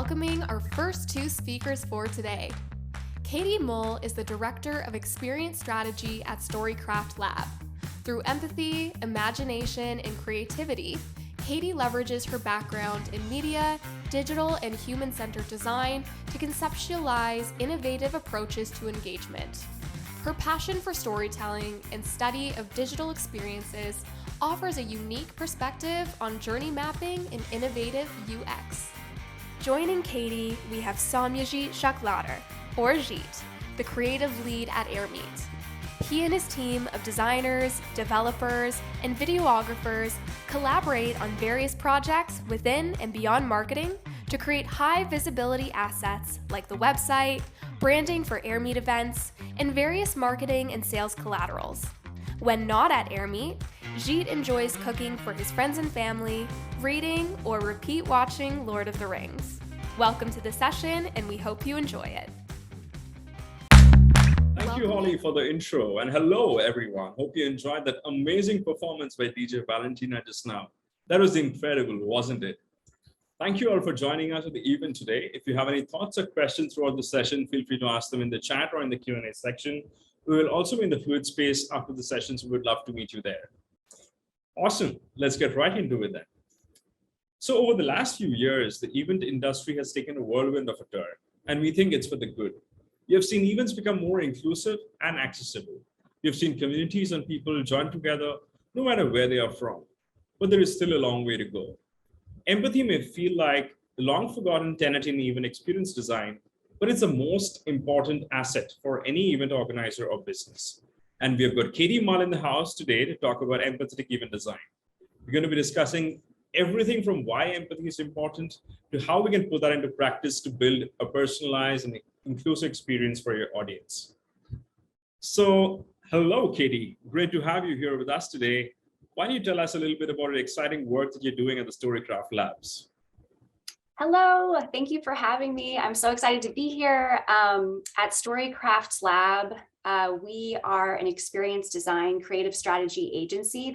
welcoming our first two speakers for today. Katie Mull is the Director of Experience Strategy at Storycraft Lab. Through empathy, imagination, and creativity, Katie leverages her background in media, digital, and human-centered design to conceptualize innovative approaches to engagement. Her passion for storytelling and study of digital experiences offers a unique perspective on journey mapping and innovative UX. Joining Katie, we have Saumyajit Shaklater, or Jeet, the creative lead at Airmeet. He and his team of designers, developers, and videographers collaborate on various projects within and beyond marketing to create high visibility assets like the website, branding for Airmeet events, and various marketing and sales collaterals. When not at Airmeet, Jeet enjoys cooking for his friends and family, reading, or repeat watching Lord of the Rings. Welcome to the session, and we hope you enjoy it. Thank you, Holly, for the intro. And hello, everyone. Hope you enjoyed that amazing performance by DJ Valentina just now. That was incredible, wasn't it? Thank you all for joining us at the event today. If you have any thoughts or questions throughout the session, feel free to ask them in the chat or in the Q&A section. We will also be in the fluid space after the sessions. We would love to meet you there. Awesome. Let's get right into it then. So over the last few years, the event industry has taken a whirlwind of a turn, and we think it's for the good. You have seen events become more inclusive and accessible. You've seen communities and people join together no matter where they are from, but there is still a long way to go. Empathy may feel like the long forgotten tenet in event experience design, but it's the most important asset for any event organizer or business. And we have got Katie Mull in the house today to talk about empathetic event design. We're going to be discussing everything from why empathy is important to how we can put that into practice to build a personalized and inclusive experience for your audience. So, hello, Katie. Great to have you here with us today. Why don't you tell us a little bit about the exciting work that you're doing at the Storycraft Labs? Hello, thank you for having me. I'm so excited to be here at Storycraft Lab. We are an experience design creative strategy agency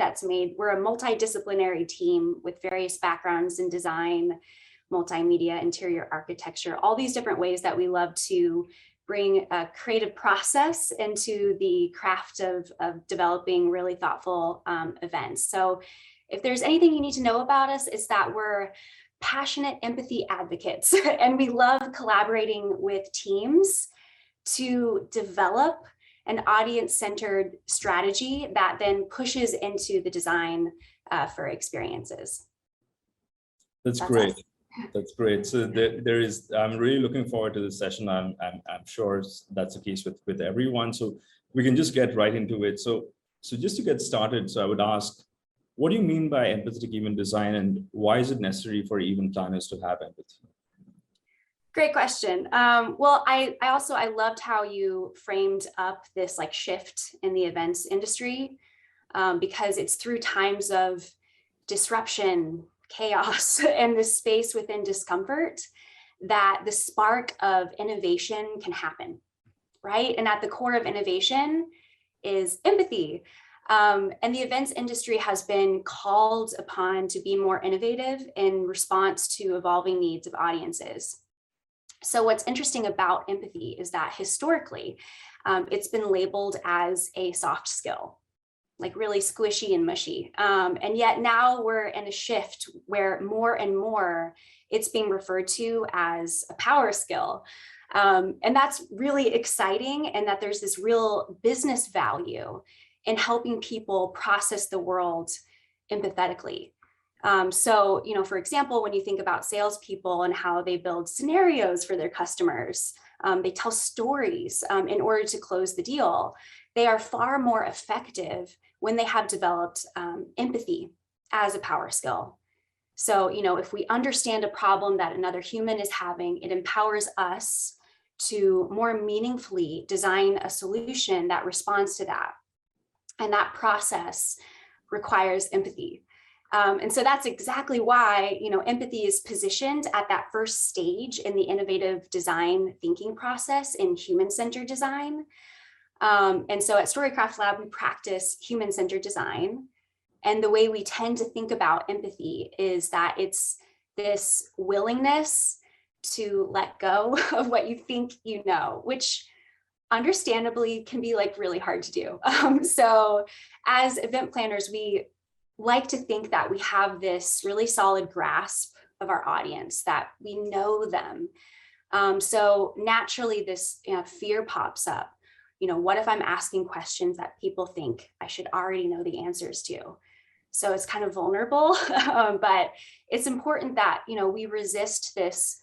we're a multidisciplinary team with various backgrounds in design, multimedia, interior architecture, all these different ways that we love to bring a creative process into the craft of developing really thoughtful events. So if there's anything you need to know about us, it's that we're passionate empathy advocates, and we love collaborating with teams to develop an audience-centered strategy that then pushes into the design for experiences. That's great. Us. That's great. So I'm really looking forward to this session. I'm sure that's the case with everyone. So we can just get right into it. So just to get started, so I would ask, what do you mean by empathetic event design, and why is it necessary for event planners to have empathy? Great question. Well, I loved how you framed up this shift in the events industry, because it's through times of disruption, chaos, and the space within discomfort that the spark of innovation can happen, right? And at the core of innovation is empathy. And the events industry has been called upon to be more innovative in response to evolving needs of audiences. So what's interesting about empathy is that historically, it's been labeled as a soft skill, like really squishy and mushy. And yet now we're in a shift where more and more it's being referred to as a power skill. And that's really exciting, and that there's this real business value in helping people process the world empathetically. So, for example, when you think about salespeople and how they build scenarios for their customers, they tell stories in order to close the deal. They are far more effective when they have developed empathy as a power skill. So, if we understand a problem that another human is having, it empowers us to more meaningfully design a solution that responds to that. And that process requires empathy. And so that's exactly why, empathy is positioned at that first stage in the innovative design thinking process in human-centered design. And so at Storycraft Lab, we practice human-centered design. And the way we tend to think about empathy is that it's this willingness to let go of what you think you know, which understandably can be like really hard to do. So as event planners, we like to think that we have this really solid grasp of our audience, that we know them. So naturally this fear pops up. What if I'm asking questions that people think I should already know the answers to? So it's kind of vulnerable, but it's important that, we resist this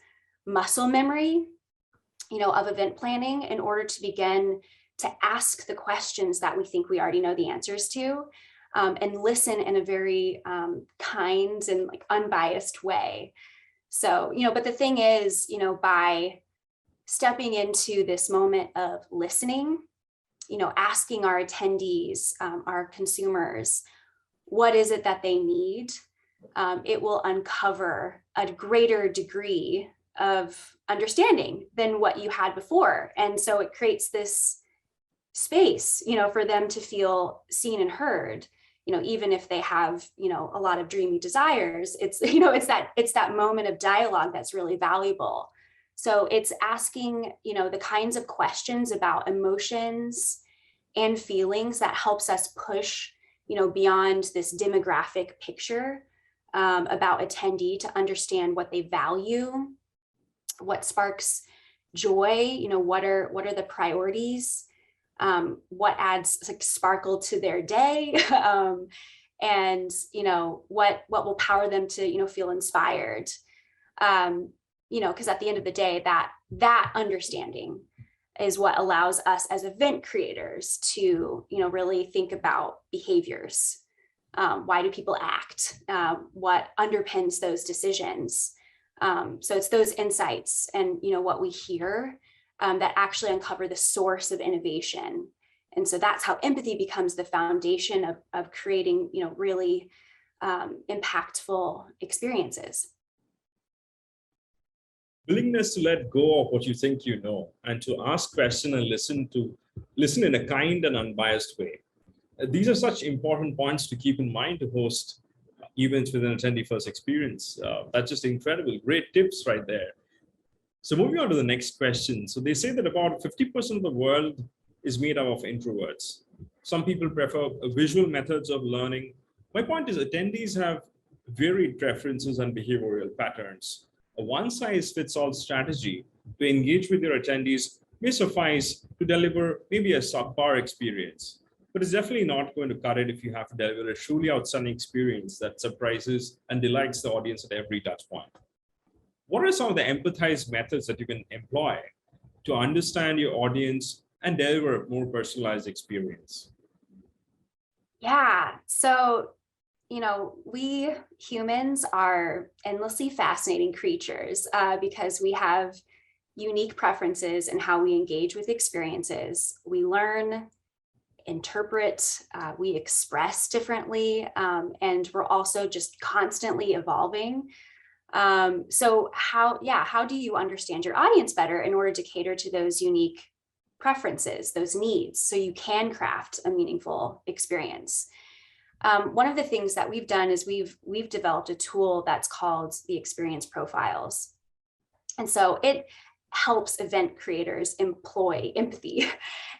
muscle memory, of event planning in order to begin to ask the questions that we think we already know the answers to, and listen in a very kind and like unbiased way. So, but the thing is, by stepping into this moment of listening, asking our attendees, our consumers, what is it that they need? It will uncover a greater degree of understanding than what you had before. And so it creates this space, for them to feel seen and heard, even if they have, a lot of dreamy desires. It's, it's that moment of dialogue that's really valuable. So it's asking, the kinds of questions about emotions and feelings that helps us push, beyond this demographic picture about attendee, to understand what they value, what sparks joy, what are the priorities, what adds like sparkle to their day, and what will power them to feel inspired, because at the end of the day, that understanding is what allows us as event creators to really think about behaviors. Why do people act? What underpins those decisions? So it's those insights and what we hear that actually uncover the source of innovation. And so that's how empathy becomes the foundation of creating really impactful experiences. Willingness to let go of what you think you know, and to ask questions and listen in a kind and unbiased way. These are such important points to keep in mind to host events with an attendee first experience. That's just incredible. Great tips right there. So moving on to the next question. So they say that about 50% of the world is made up of introverts. Some people prefer visual methods of learning. My point is attendees have varied preferences and behavioral patterns. A one-size-fits-all strategy to engage with your attendees may suffice to deliver maybe a subpar experience, but it's definitely not going to cut it if you have to deliver a truly outstanding experience that surprises and delights the audience at every touch point. What are some of the empathize methods that you can employ to understand your audience and deliver a more personalized experience? Yeah, so we humans are endlessly fascinating creatures because we have unique preferences in how we engage with experiences. We learn, interpret, we express differently, and we're also just constantly evolving. So how do you understand your audience better in order to cater to those unique preferences, those needs, so you can craft a meaningful experience? One of the things that we've done is we've developed a tool that's called the experience profiles. And so it helps event creators employ empathy,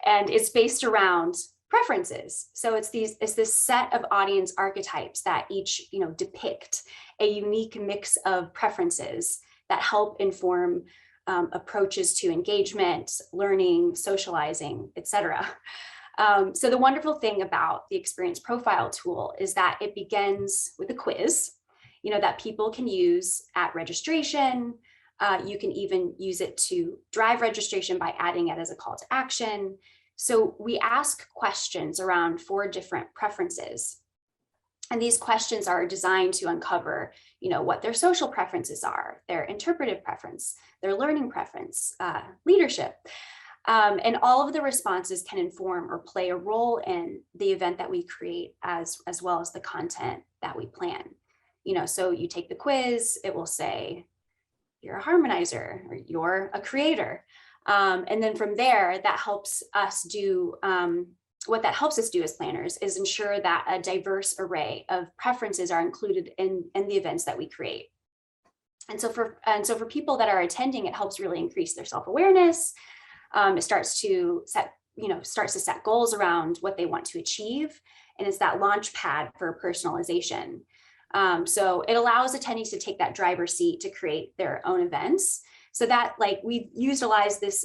and it's based around preferences. So it's this set of audience archetypes that each depict a unique mix of preferences that help inform approaches to engagement, learning, socializing, etc. So the wonderful thing about the experience profile tool is that it begins with a quiz, that people can use at registration. You can even use it to drive registration by adding it as a call to action. So we ask questions around 4 different preferences. And these questions are designed to uncover, what their social preferences are, their interpretive preference, their learning preference, leadership. And all of the responses can inform or play a role in the event that we create as well as the content that we plan. So you take the quiz, it will say, you're a harmonizer or you're a creator. And then from there, that helps us do, what that helps us do as planners is ensure that a diverse array of preferences are included in the events that we create. And so for people that are attending, it helps really increase their self-awareness. It starts to set goals around what they want to achieve. And it's that launch pad for personalization. So it allows attendees to take that driver's seat to create their own events. So that, like, we've utilized this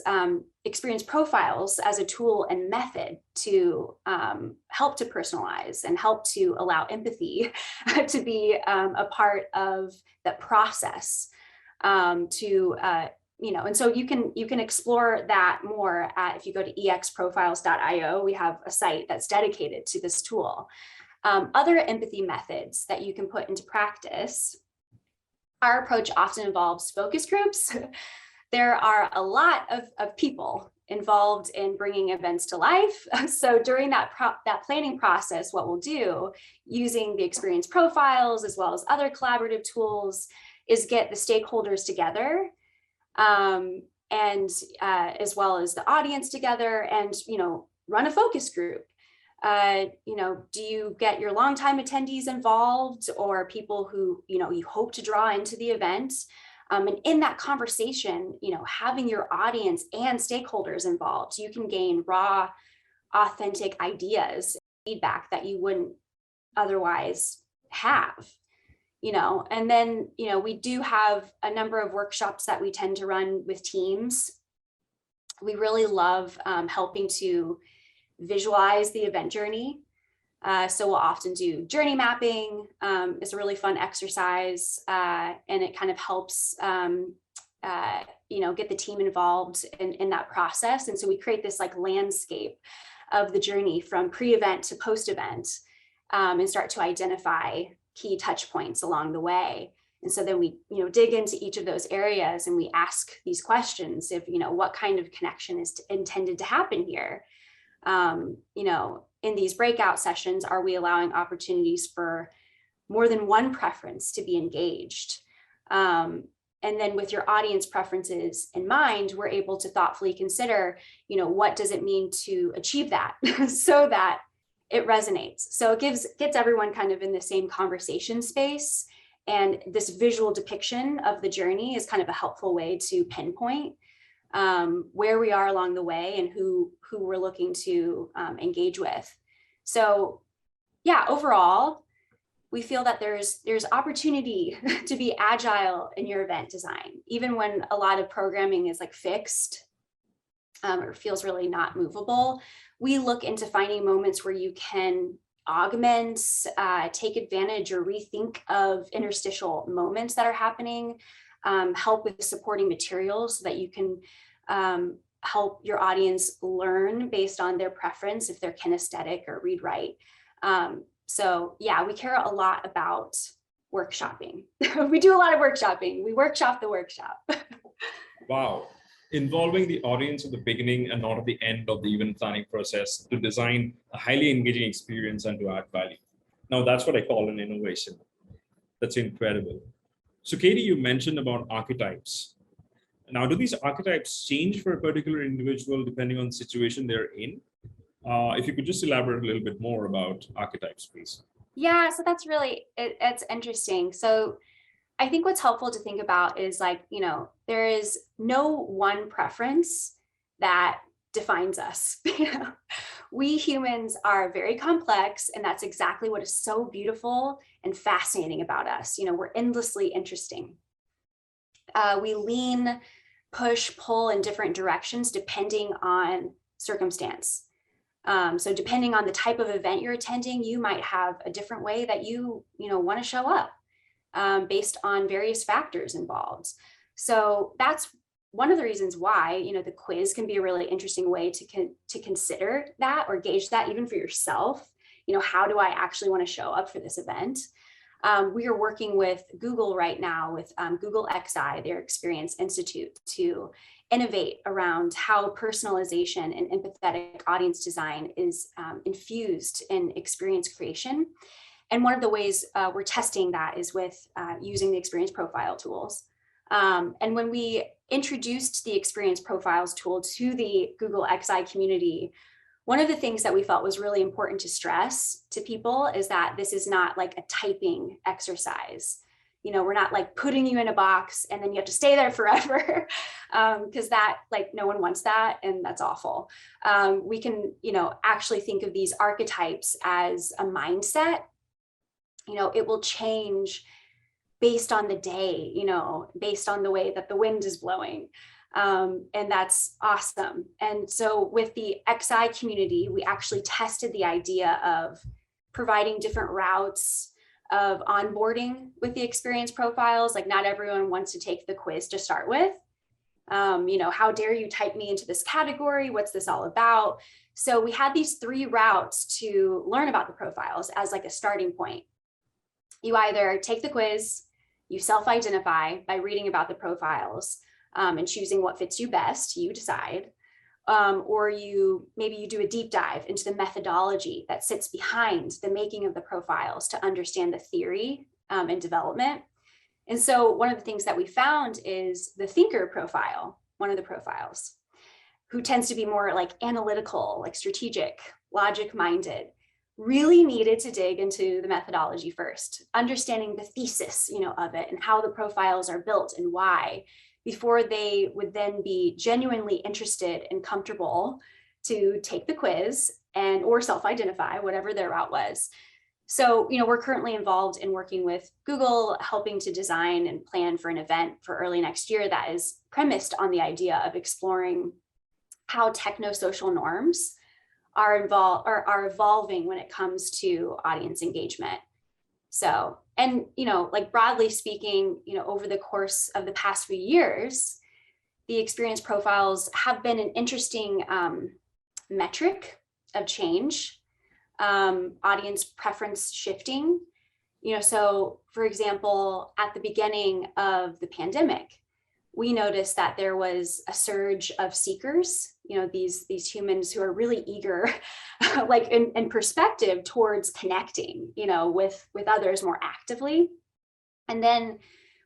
experience profiles as a tool and method to help to personalize and help to allow empathy to be a part of that process. And so you can explore that more if you go to exprofiles.io. We have a site that's dedicated to this tool. Other empathy methods that you can put into practice. Our approach often involves focus groups. There are a lot of people involved in bringing events to life. So during that planning process, what we'll do, using the experience profiles as well as other collaborative tools, is get the stakeholders together, and as well as the audience together, and run a focus group. Do you get your longtime attendees involved, or people who you hope to draw into the event? And in that conversation, having your audience and stakeholders involved, so you can gain raw, authentic ideas, feedback that you wouldn't otherwise have. And then we do have a number of workshops that we tend to run with teams. We really love helping to visualize the event journey. So we'll often do journey mapping. It's a really fun exercise, and it kind of helps get the team involved in that process. And so we create this like landscape of the journey from pre-event to post-event, and start to identify key touch points along the way. And so then we dig into each of those areas, and we ask these questions of what kind of connection is intended to happen here. In these breakout sessions, are we allowing opportunities for more than one preference to be engaged? And then with your audience preferences in mind, we're able to thoughtfully consider, what does it mean to achieve that so that it resonates. So it gets everyone kind of in the same conversation space. And this visual depiction of the journey is kind of a helpful way to pinpoint where we are along the way and who we're looking to engage with. So yeah, overall, we feel that there's opportunity to be agile in your event design, even when a lot of programming is like fixed or feels really not movable. We look into finding moments where you can augment, take advantage or rethink of interstitial moments that are happening, help with supporting materials so that you can help your audience learn based on their preference, if they're kinesthetic or read write. So yeah, we care a lot about workshopping. We do a lot of workshopping. We workshop the workshop. Wow. Involving the audience at the beginning and not at the end of the event planning process to design a highly engaging experience and to add value. Now that's what I call an innovation. That's incredible. So Katie, you mentioned about archetypes. Now, do these archetypes change for a particular individual depending on the situation they're in? If you could just elaborate a little bit more about archetypes, please. Yeah, so that's really, it's interesting. So I think what's helpful to think about is there is no one preference that defines us. We humans are very complex, and that's exactly what is so beautiful and fascinating about us. We're endlessly interesting. We lean, push, pull in different directions depending on circumstance. So depending on the type of event you're attending, you might have a different way that you want to show up based on various factors involved. So that's one of the reasons why the quiz can be a really interesting way to consider that or gauge that even for yourself. How do I actually want to show up for this event? We are working with Google right now with Google XI, their Experience Institute, to innovate around how personalization and empathetic audience design is infused in experience creation. And one of the ways we're testing that is with using the experience profile tools. And when we introduced the experience profiles tool to the Google XI community, one of the things that we felt was really important to stress to people is that this is not like a typing exercise. We're not like putting you in a box and then you have to stay there forever, because that, like, no one wants that, and that's awful. We can, actually think of these archetypes as a mindset. It will change based on the day, based on the way that the wind is blowing. And that's awesome. And so with the XI community, we actually tested the idea of providing different routes of onboarding with the experience profiles. Like, not everyone wants to take the quiz to start with. How dare you type me into this category? What's this all about? So we had these 3 routes to learn about the profiles as like a starting point. You either take the quiz, you self-identify by reading about the profiles, and choosing what fits you best, you decide. Or maybe you do a deep dive into the methodology that sits behind the making of the profiles to understand the theory and development. And so one of the things that we found is the thinker profile, one of the profiles, who tends to be more like analytical, like strategic, logic-minded, really needed to dig into the methodology first, understanding the thesis, of it and how the profiles are built and why, before they would then be genuinely interested and comfortable to take the quiz or self-identify, whatever their route was. So, we're currently involved in working with Google, helping to design and plan for an event for early next year that is premised on the idea of exploring how techno-social norms are evolving when it comes to audience engagement. So, and, like broadly speaking, over the course of the past few years, the experience profiles have been an interesting metric of change, audience preference shifting. So for example, at the beginning of the pandemic, we noticed that there was a surge of seekers, these humans who are really eager, like in perspective towards connecting, with others more actively. And then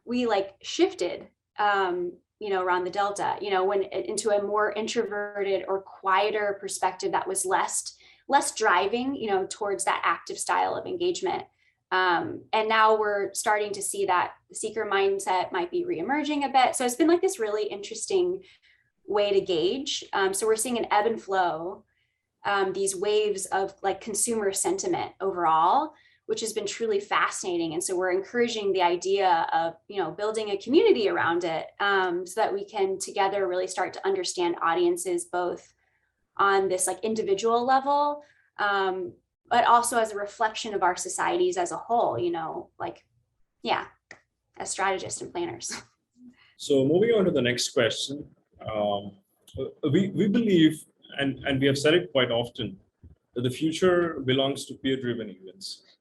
we like shifted, around the Delta, into a more introverted or quieter perspective that was less driving, towards that active style of engagement. And now we're starting to see that the seeker mindset might be reemerging a bit. So it's been like this really interesting way to gauge. So we're seeing an ebb and flow, these waves of like consumer sentiment overall, which has been truly fascinating. And so we're encouraging the idea of, building a community around it, so that we can together really start to understand audiences both on this like individual level, but also as a reflection of our societies as a whole, as strategists and planners. So moving on to the next question, we believe, and we have said it quite often, that the future belongs to peer-driven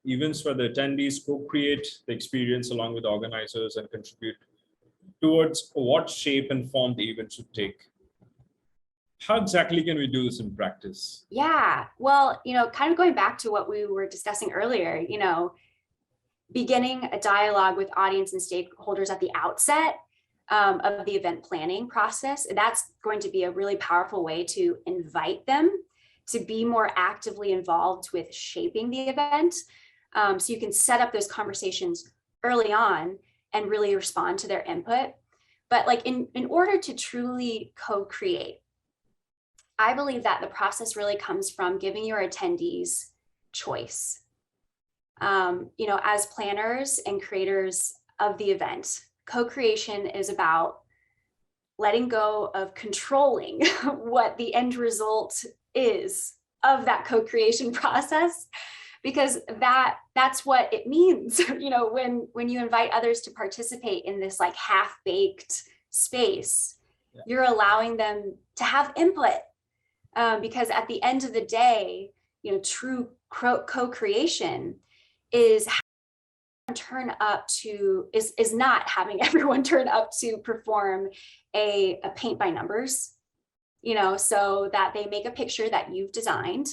events where the attendees co-create the experience along with organizers and contribute towards what shape and form the event should take. How exactly can we do this in practice? Yeah, well, kind of going back to what we were discussing earlier, beginning a dialogue with audience and stakeholders at the outset of the event planning process, that's going to be a really powerful way to invite them to be more actively involved with shaping the event. So you can set up those conversations early on and really respond to their input. But like in order to truly co-create, I believe that the process really comes from giving your attendees choice. As planners and creators of the event, co-creation is about letting go of controlling what the end result is of that co-creation process, because that's what it means, when you invite others to participate in this like half-baked space, you're allowing them to have input. Because at the end of the day, true co-creation is not having everyone turn up to perform a paint by numbers, so that they make a picture that you've designed.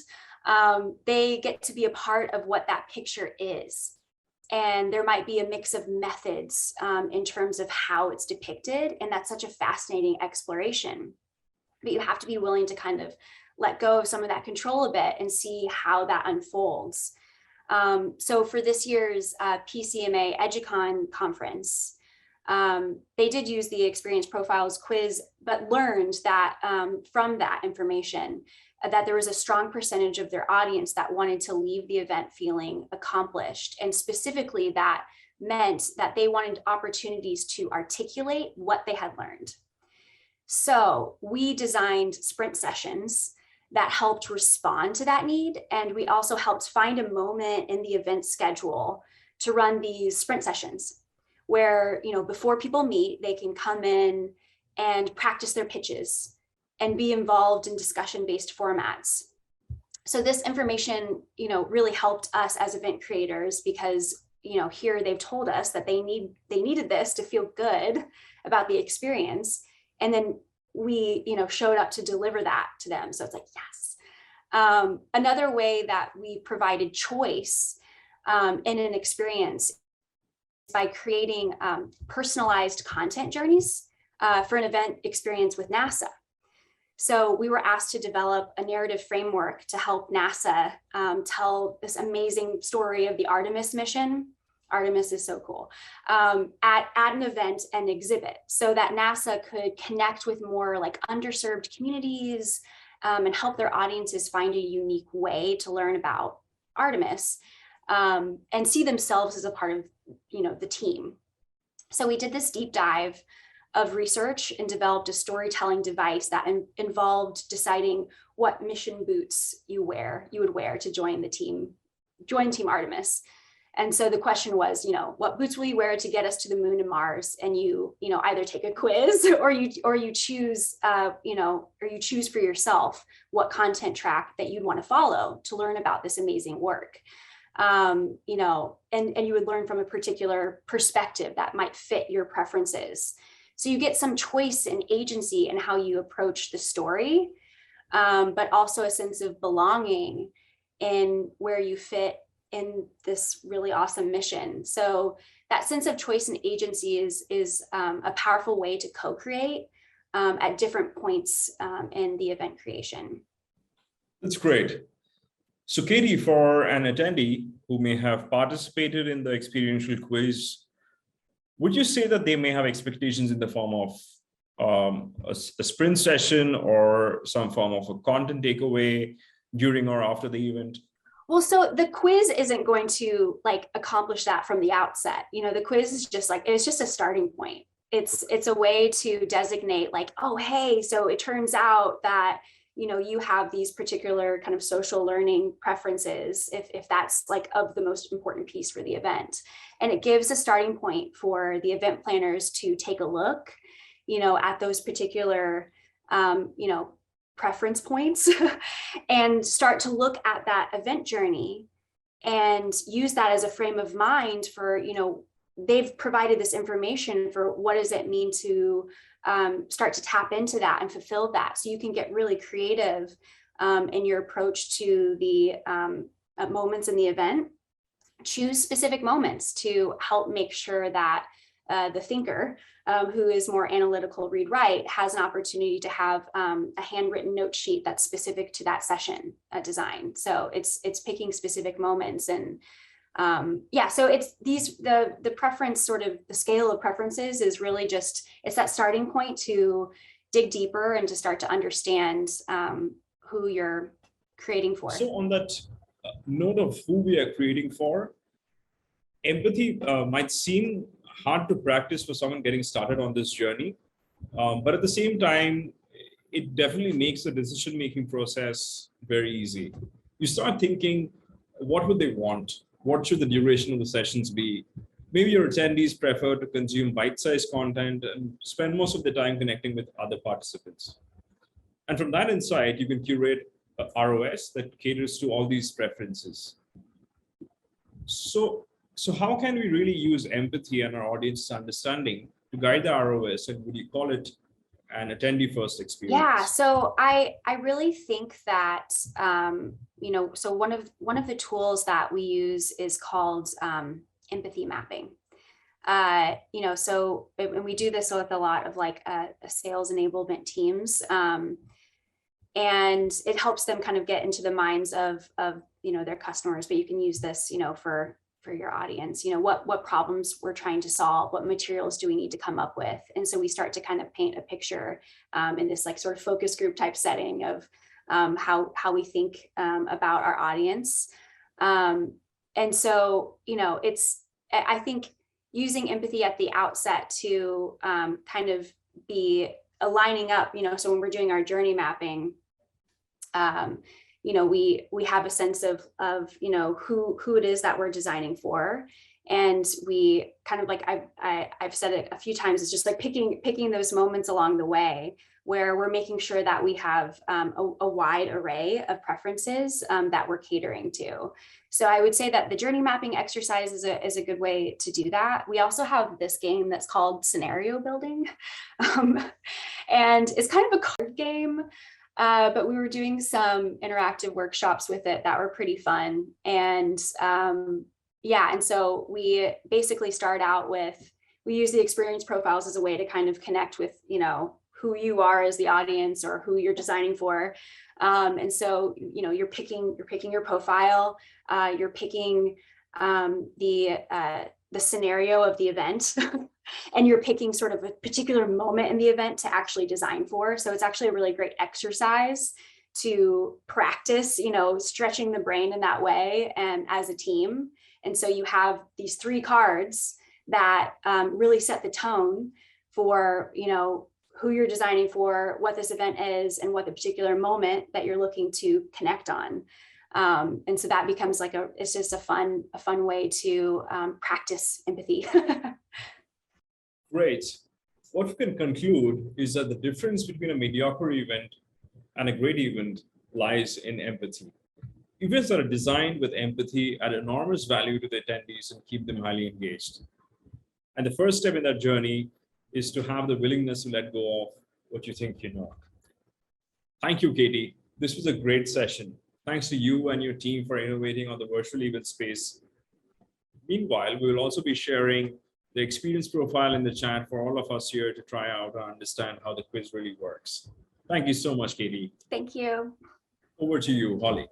They get to be a part of what that picture is. And there might be a mix of methods in terms of how it's depicted. And that's such a fascinating exploration. But you have to be willing to kind of let go of some of that control a bit and see how that unfolds. So for this year's PCMA EduCon conference, they did use the experience profiles quiz, but learned that from that information, that there was a strong percentage of their audience that wanted to leave the event feeling accomplished. And specifically that meant that they wanted opportunities to articulate what they had learned. So we designed sprint sessions that helped respond to that need. And we also helped find a moment in the event schedule to run these sprint sessions where, before people meet, they can come in and practice their pitches and be involved in discussion-based formats. So this information, really helped us as event creators because, here they've told us that they needed this to feel good about the experience. And then we, showed up to deliver that to them. So it's like, yes. Another way that we provided choice in an experience by creating personalized content journeys for an event experience with NASA. So we were asked to develop a narrative framework to help NASA tell this amazing story of the Artemis mission. Artemis is so cool, at an event and exhibit so that NASA could connect with more like underserved communities and help their audiences find a unique way to learn about Artemis and see themselves as a part of, the team. So we did this deep dive of research and developed a storytelling device that involved deciding what mission boots you would wear to join Team Artemis. And so the question was, what boots will you wear to get us to the moon and Mars? And you either take a quiz or you choose, or you choose for yourself what content track that you'd want to follow to learn about this amazing work. And you would learn from a particular perspective that might fit your preferences. So you get some choice and agency in how you approach the story, but also a sense of belonging in where you fit in this really awesome mission. So that sense of choice and agency is a powerful way to co-create at different points in the event creation. That's great. So Katie, for an attendee who may have participated in the experiential quiz, would you say that they may have expectations in the form of a sprint session or some form of a content takeaway during or after the event? Well, so the quiz isn't going to accomplish that from the outset. The quiz is just it's just a starting point. It's a way to designate oh, hey, so it turns out that, you have these particular kind of social learning preferences if that's of the most important piece for the event. And it gives a starting point for the event planners to take a look, at those particular, preference points and start to look at that event journey and use that as a frame of mind for, they've provided this information for what does it mean to start to tap into that and fulfill that. So you can get really creative in your approach to the moments in the event. Choose specific moments to help make sure that the thinker, who is more analytical read-write, has an opportunity to have a handwritten note sheet that's specific to that session design. So it's picking specific moments and so it's the preference, sort of the scale of preferences is really just, it's that starting point to dig deeper and to start to understand who you're creating for. So on that note of who we are creating for, empathy might seem hard to practice for someone getting started on this journey. But at the same time, it definitely makes the decision-making process very easy. You start thinking, what would they want? What should the duration of the sessions be? Maybe your attendees prefer to consume bite-sized content and spend most of the time connecting with other participants. And from that insight, you can curate a ROS that caters to all these preferences. So how can we really use empathy and our audience's understanding to guide the ROS, and would you call it an attendee-first experience? Yeah, so I really think that so one of the tools that we use is called empathy mapping. So and we do this with a lot of sales enablement teams, and it helps them kind of get into the minds of their customers. But you can use this, for your audience, what problems we're trying to solve, what materials do we need to come up with. And so we start to kind of paint a picture in this like sort of focus group type setting of how we think about our audience. And so, I think using empathy at the outset to kind of be aligning up, so when we're doing our journey mapping, we have a sense of who it is that we're designing for. And we kind of like, I've said it a few times, it's just like picking those moments along the way where we're making sure that we have a wide array of preferences that we're catering to. So I would say that the journey mapping exercise is a good way to do that. We also have this game that's called scenario building. And it's kind of a card game, but we were doing some interactive workshops with it that were pretty fun. And and so we basically start out with, we use the experience profiles as a way to kind of connect with, who you are as the audience or who you're designing for. And so, you're picking your profile, you're picking the scenario of the event, and you're picking sort of a particular moment in the event to actually design for. So it's actually a really great exercise to practice, stretching the brain in that way and as a team. And so you have these 3 cards that really set the tone for, who you're designing for, what this event is, and what the particular moment that you're looking to connect on. And so that becomes like it's just a fun way to practice empathy. Great. What we can conclude is that the difference between a mediocre event and a great event lies in empathy. Events that are designed with empathy add enormous value to the attendees and keep them highly engaged. And the first step in that journey is to have the willingness to let go of what you think you know. Thank you, Katie. This was a great session. Thanks to you and your team for innovating on the virtual event space. Meanwhile, we will also be sharing the experience profile in the chat for all of us here to try out and understand how the quiz really works. Thank you so much, Katie. Thank you. Over to you, Holly.